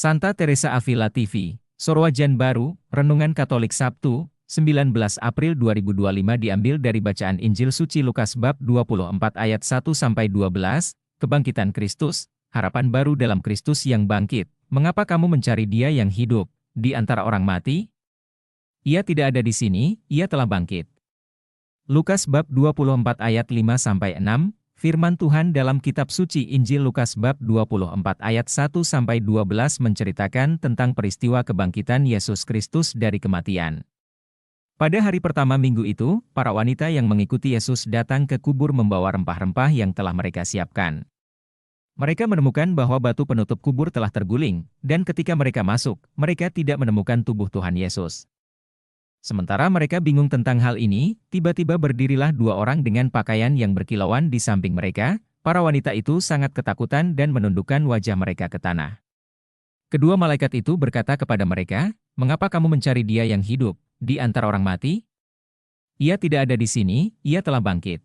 Santa Teresa Avila TV, Sorwajan Baru, Renungan Katolik Sabtu, 19 April 2025 diambil dari bacaan Injil Suci Lukas bab 24 ayat 1-12, Kebangkitan Kristus, harapan baru dalam Kristus yang bangkit. Mengapa kamu mencari Dia yang hidup di antara orang mati? Ia tidak ada di sini, Ia telah bangkit. Lukas bab 24 ayat 5-6, Firman Tuhan dalam kitab suci Injil Lukas bab 24 ayat 1-12 menceritakan tentang peristiwa kebangkitan Yesus Kristus dari kematian. Pada hari pertama minggu itu, para wanita yang mengikuti Yesus datang ke kubur membawa rempah-rempah yang telah mereka siapkan. Mereka menemukan bahwa batu penutup kubur telah terguling, dan ketika mereka masuk, mereka tidak menemukan tubuh Tuhan Yesus. Sementara mereka bingung tentang hal ini, tiba-tiba berdirilah dua orang dengan pakaian yang berkilauan di samping mereka. Para wanita itu sangat ketakutan dan menundukkan wajah mereka ke tanah. Kedua malaikat itu berkata kepada mereka, "Mengapa kamu mencari Dia yang hidup di antara orang mati? Ia tidak ada di sini, Ia telah bangkit.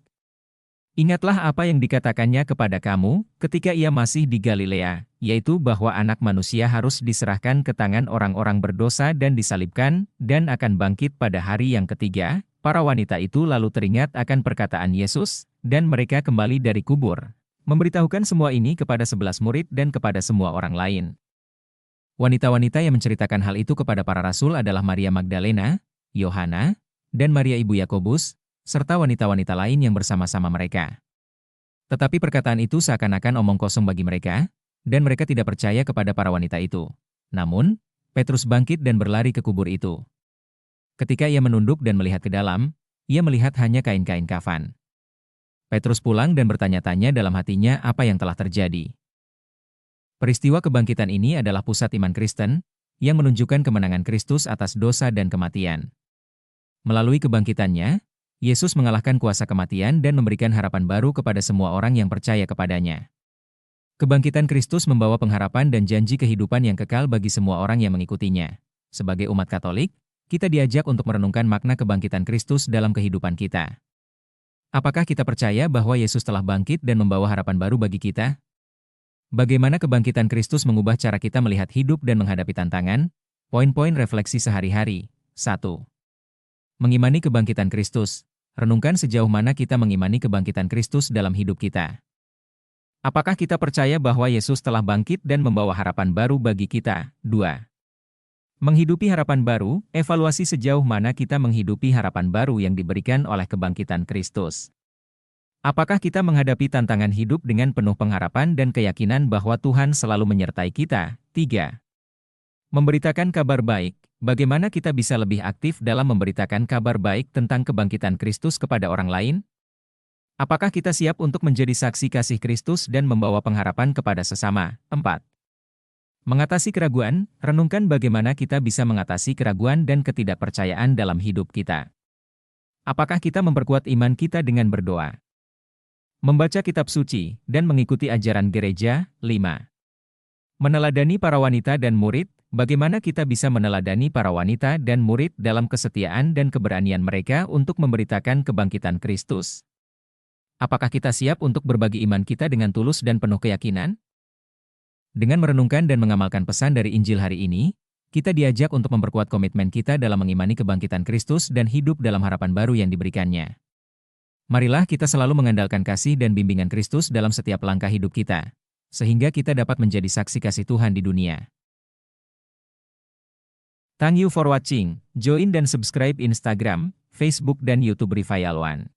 Ingatlah apa yang dikatakannya kepada kamu ketika Ia masih di Galilea, yaitu bahwa Anak Manusia harus diserahkan ke tangan orang-orang berdosa dan disalibkan, dan akan bangkit pada hari yang ketiga." Para wanita itu lalu teringat akan perkataan Yesus, dan mereka kembali dari kubur, memberitahukan semua ini kepada 11 murid dan kepada semua orang lain. Wanita-wanita yang menceritakan hal itu kepada para rasul adalah Maria Magdalena, Yohana, dan Maria ibu Yakobus, serta wanita-wanita lain yang bersama-sama mereka. Tetapi perkataan itu seakan-akan omong kosong bagi mereka, dan mereka tidak percaya kepada para wanita itu. Namun, Petrus bangkit dan berlari ke kubur itu. Ketika ia menunduk dan melihat ke dalam, ia melihat hanya kain-kain kafan. Petrus pulang dan bertanya-tanya dalam hatinya apa yang telah terjadi. Peristiwa kebangkitan ini adalah pusat iman Kristen, yang menunjukkan kemenangan Kristus atas dosa dan kematian. Melalui kebangkitannya, Yesus mengalahkan kuasa kematian dan memberikan harapan baru kepada semua orang yang percaya kepadanya. Kebangkitan Kristus membawa pengharapan dan janji kehidupan yang kekal bagi semua orang yang mengikutinya. Sebagai umat Katolik, kita diajak untuk merenungkan makna kebangkitan Kristus dalam kehidupan kita. Apakah kita percaya bahwa Yesus telah bangkit dan membawa harapan baru bagi kita? Bagaimana kebangkitan Kristus mengubah cara kita melihat hidup dan menghadapi tantangan? Poin-poin refleksi sehari-hari. 1. Mengimani kebangkitan Kristus. Renungkan sejauh mana kita mengimani kebangkitan Kristus dalam hidup kita. Apakah kita percaya bahwa Yesus telah bangkit dan membawa harapan baru bagi kita? 2. Menghidupi harapan baru, evaluasi sejauh mana kita menghidupi harapan baru yang diberikan oleh kebangkitan Kristus. Apakah kita menghadapi tantangan hidup dengan penuh pengharapan dan keyakinan bahwa Tuhan selalu menyertai kita? 3. Memberitakan kabar baik. Bagaimana kita bisa lebih aktif dalam memberitakan kabar baik tentang kebangkitan Kristus kepada orang lain? Apakah kita siap untuk menjadi saksi kasih Kristus dan membawa pengharapan kepada sesama? 4. Mengatasi keraguan, renungkan bagaimana kita bisa mengatasi keraguan dan ketidakpercayaan dalam hidup kita. Apakah kita memperkuat iman kita dengan berdoa? Membaca kitab suci, dan mengikuti ajaran gereja. 5. Meneladani para wanita dan murid. Bagaimana kita bisa meneladani para wanita dan murid dalam kesetiaan dan keberanian mereka untuk memberitakan kebangkitan Kristus? Apakah kita siap untuk berbagi iman kita dengan tulus dan penuh keyakinan? Dengan merenungkan dan mengamalkan pesan dari Injil hari ini, kita diajak untuk memperkuat komitmen kita dalam mengimani kebangkitan Kristus dan hidup dalam harapan baru yang diberikannya. Marilah kita selalu mengandalkan kasih dan bimbingan Kristus dalam setiap langkah hidup kita, sehingga kita dapat menjadi saksi kasih Tuhan di dunia. Thank you for watching. Join dan subscribe Instagram, Facebook dan YouTube Revival One.